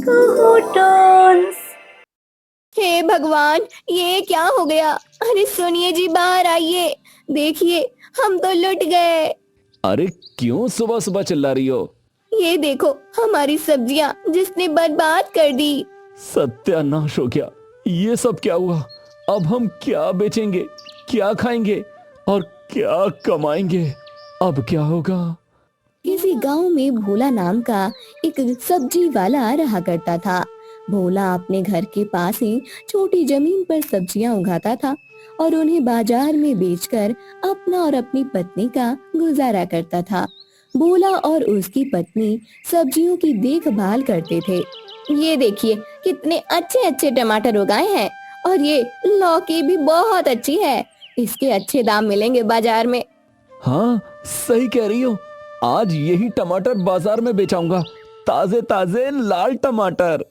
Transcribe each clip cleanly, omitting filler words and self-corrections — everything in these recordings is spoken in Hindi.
टोन्स। हे भगवान, ये क्या हो गया? अरे सुनिए जी, बाहर आइए। देखिए, हम तो लुट गए। अरे क्यों सुबह सुबह चिल्ला रही हो? ये देखो, हमारी सब्जियां जिसने बर्बाद कर दी। सत्यानाश हो गया। ये सब क्या हुआ? अब हम क्या बेचेंगे, क्या खाएंगे और क्या कमाएंगे? अब क्या होगा? किसी गांव में भोला नाम का एक सब्जी वाला रहा करता था। भोला अपने घर के पास ही छोटी जमीन पर सब्जियां उगाता था और उन्हें बाजार में बेचकर अपना और अपनी पत्नी का गुजारा करता था। भोला और उसकी पत्नी सब्जियों की देखभाल करते थे। ये देखिए, कितने अच्छे अच्छे टमाटर उगाए हैं और ये लौकी भी बहुत अच्छी है। इसके अच्छे दाम मिलेंगे बाजार में। हाँ, सही कह रही हो। आज यही टमाटर बाजार में बेचाऊंगा, ताजे ताजे लाल टमाटर।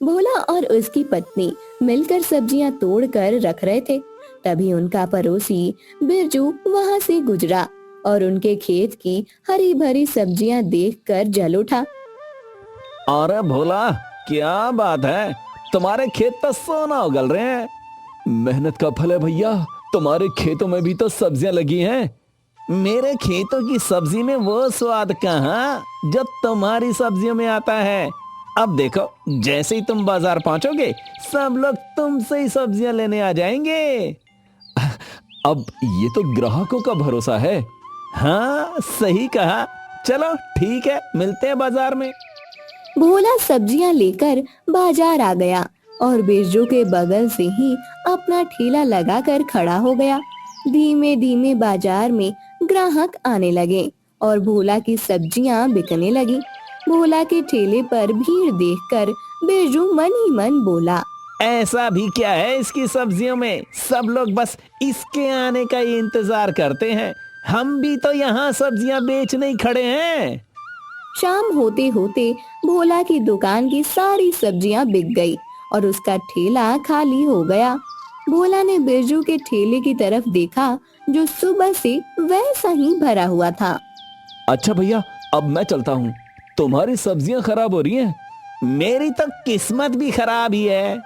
भोला और उसकी पत्नी मिलकर सब्जियां तोड़कर रख रहे थे। तभी उनका पड़ोसी बिरजू वहां से गुजरा और उनके खेत की हरी भरी सब्जियां देखकर जल उठा। अरे भोला, क्या बात है, तुम्हारे खेत तो सोना उगल रहे हैं। मेहनत का फल है भैया। तुम्हारे खेतों में भी तो सब्जियां लगी हैं। मेरे खेतों की सब्जी में वो स्वाद कहाँ जो तुम्हारी सब्जियों में आता है। अब देखो, जैसे ही तुम बाजार पहुंचोगे, सब लोग तुमसे ही सब्जियां लेने आ जाएंगे। अब ये तो ग्राहकों का भरोसा है। हाँ, सही कहा। चलो ठीक है, मिलते हैं बाजार में। भोला सब्जियां लेकर बाजार आ गया और बिरजू के बगल से ही अपना ठेला लगाकर खड़ा हो गया। धीमे धीमे बाजार में ग्राहक आने लगे और भोला की सब्जियां बिकने लगी। भोला के ठेले पर भीड़ देखकर बिरजू मन ही मन बोला, ऐसा भी क्या है इसकी सब्जियों में? सब लोग बस इसके आने का ही इंतजार करते हैं। हम भी तो यहाँ सब्जियां बेचने ही खड़े हैं। शाम होते होते भोला की दुकान की सारी सब्जियां बिक गई और उसका ठेला खाली हो गया। भोला ने बिरजू के ठेले की तरफ देखा, जो सुबह से वैसा ही भरा हुआ था। अच्छा भैया, अब मैं चलता हूँ। तुम्हारी सब्जियां खराब हो रही हैं। मेरी तो किस्मत भी खराब ही है।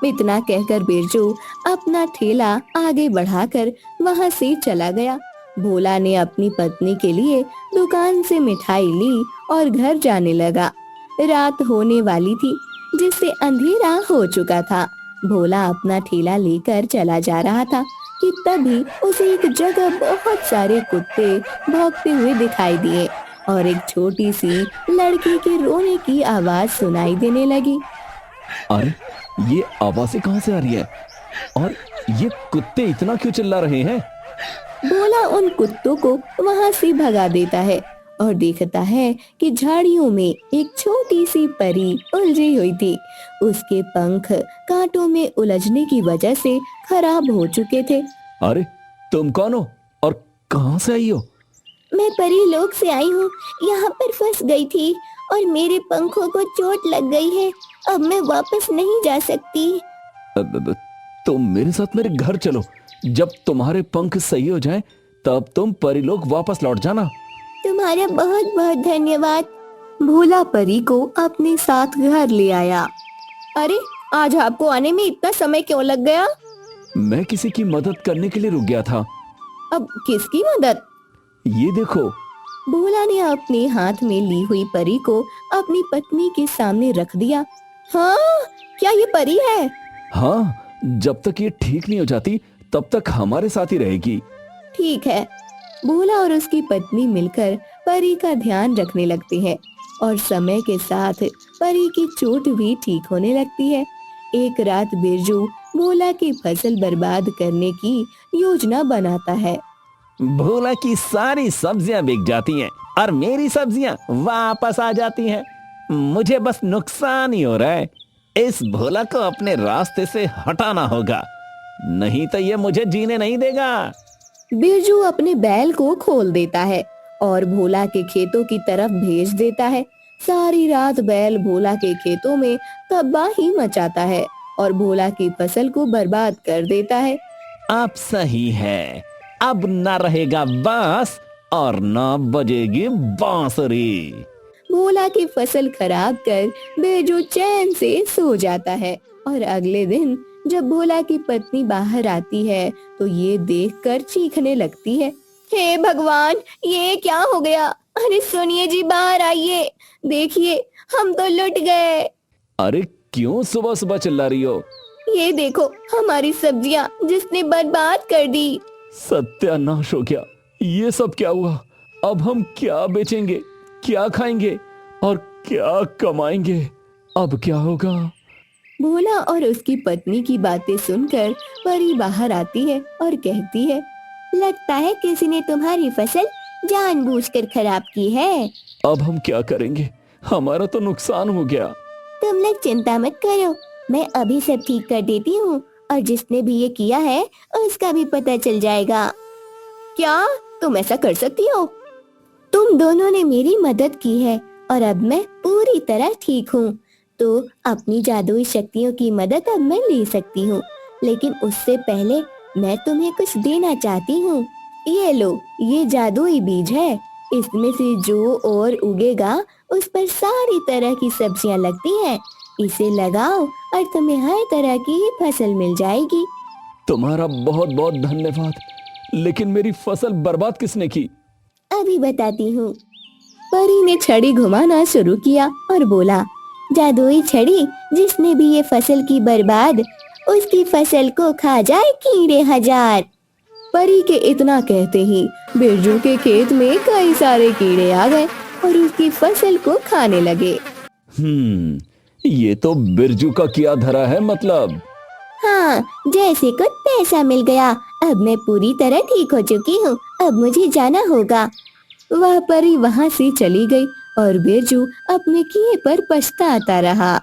इतना कहकर बिरजू अपना ठेला आगे बढ़ाकर वहां से चला गया। भोला ने अपनी पत्नी के लिए दुकान से मिठाई ली और घर जाने लगा। रात होने वाली थी, जिससे अंधेरा हो चुका था। भोला अपना ठेला लेकर चला जा रहा था कि तभी उसे एक जगह बहुत सारे कुत्ते भौंकते हुए दिखाई दिए और एक छोटी सी लड़की के रोने की आवाज सुनाई देने लगी। अरे, ये आवाजें कहाँ से आ रही है और ये कुत्ते इतना क्यों चिल्ला रहे हैं? भोला उन कुत्तों को वहां से भगा देता है और देखता है कि झाड़ियों में एक छोटी सी परी उलझी हुई थी। उसके पंख कांटों में उलझने की वजह से खराब हो चुके थे। अरे, तुम कौन हो और कहाँ से आई हो? मैं परी लोक से आई हूँ। यहाँ पर फंस गई थी और मेरे पंखों को चोट लग गई है। अब मैं वापस नहीं जा सकती। तुम मेरे साथ मेरे घर चलो। जब तुम्हारे पंख सही हो जाएं, तब तुम परीलोक वापस लौट जाना। तुम्हारा बहुत बहुत धन्यवाद। भोला परी को अपने साथ घर ले आया। अरे, आज आपको आने में इतना समय क्यों लग गया? मैं किसी की मदद करने के लिए रुक गया था। अब किसकी मदद? ये देखो। भोला ने अपने हाथ में ली हुई परी को अपनी पत्नी के सामने रख दिया। हाँ, क्या ये परी है? हाँ, जब तक ये ठीक नहीं हो जाती, तब तक हमारे साथ ही रहेगी। ठीक है। भोला और उसकी पत्नी मिलकर परी का ध्यान रखने लगते हैं और समय के साथ परी की चोट भी ठीक होने लगती है। एक रात बिरजू भोला की फसल बर्बाद करने की योजना बनाता है। भोला की सारी सब्जियां बिक जाती हैं और मेरी सब्जियां वापस आ जाती हैं। मुझे बस नुकसान ही हो रहा है। इस भोला को अपने रास्ते से हटाना होगा, नहीं तो ये मुझे जीने नहीं देगा। बिरजू अपने बैल को खोल देता है और भोला के खेतों की तरफ भेज देता है। सारी रात बैल भोला के खेतों में तबाही मचाता है और भोला की फसल को बर्बाद कर देता है। अब सही है, अब न रहेगा बांस और न बजेगी बांसुरी। भोला की फसल खराब कर बिरजू चैन से सो जाता है। और अगले दिन जब भोला की पत्नी बाहर आती है तो ये देखकर चीखने लगती है, हे भगवान, ये क्या हो गया? अरे सुनिए जी, बाहर आइए, देखिए हम तो लुट गए। अरे क्यों सुबह सुबह चिल्ला रही हो? ये देखो हमारी सब्जियां जिसने बर्बाद कर दी। सत्यानाश हो गया। ये सब क्या हुआ? अब हम क्या बेचेंगे, क्या खाएंगे और क्या कमाएंगे? अब क्या होगा? भोला और उसकी पत्नी की बातें सुनकर परी बाहर आती है और कहती है, लगता है किसी ने तुम्हारी फसल जानबूझकर खराब की है। अब हम क्या करेंगे? हमारा तो नुकसान हो गया। तुम लोग चिंता मत करो, मैं अभी सब ठीक कर देती हूँ और जिसने भी ये किया है उसका भी पता चल जाएगा। क्या तुम ऐसा कर सकती हो? तुम दोनों ने मेरी मदद की है और अब मैं पूरी तरह ठीक हूँ, तो अपनी जादुई शक्तियों की मदद अब मैं ले सकती हूँ। लेकिन उससे पहले मैं तुम्हें कुछ देना चाहती हूँ। ये लो, ये जादुई बीज है। इसमें से जो और उगेगा उस पर सारी तरह की सब्जियां लगती हैं। इसे लगाओ और तुम्हें हर तरह की फसल मिल जाएगी। तुम्हारा बहुत बहुत धन्यवाद, लेकिन मेरी फसल बर्बाद किसने की? अभी बताती हूँ। परी ने छड़ी घुमाना शुरू किया और बोला, जादुई छड़ी, जिसने भी ये फसल की बर्बाद, उसकी फसल को खा जाए कीड़े हजार। परी के इतना कहते ही बिरजू के खेत में कई सारे कीड़े आ गए और उसकी फसल को खाने लगे। ये तो बिरजू का किया धरा है मतलब। हाँ, जैसे कुछ पैसा मिल गया। अब मैं पूरी तरह ठीक हो चुकी हूँ, अब मुझे जाना होगा। वह परी वहाँ से चली गई और बिरजू अपने किए पर पछताता रहा।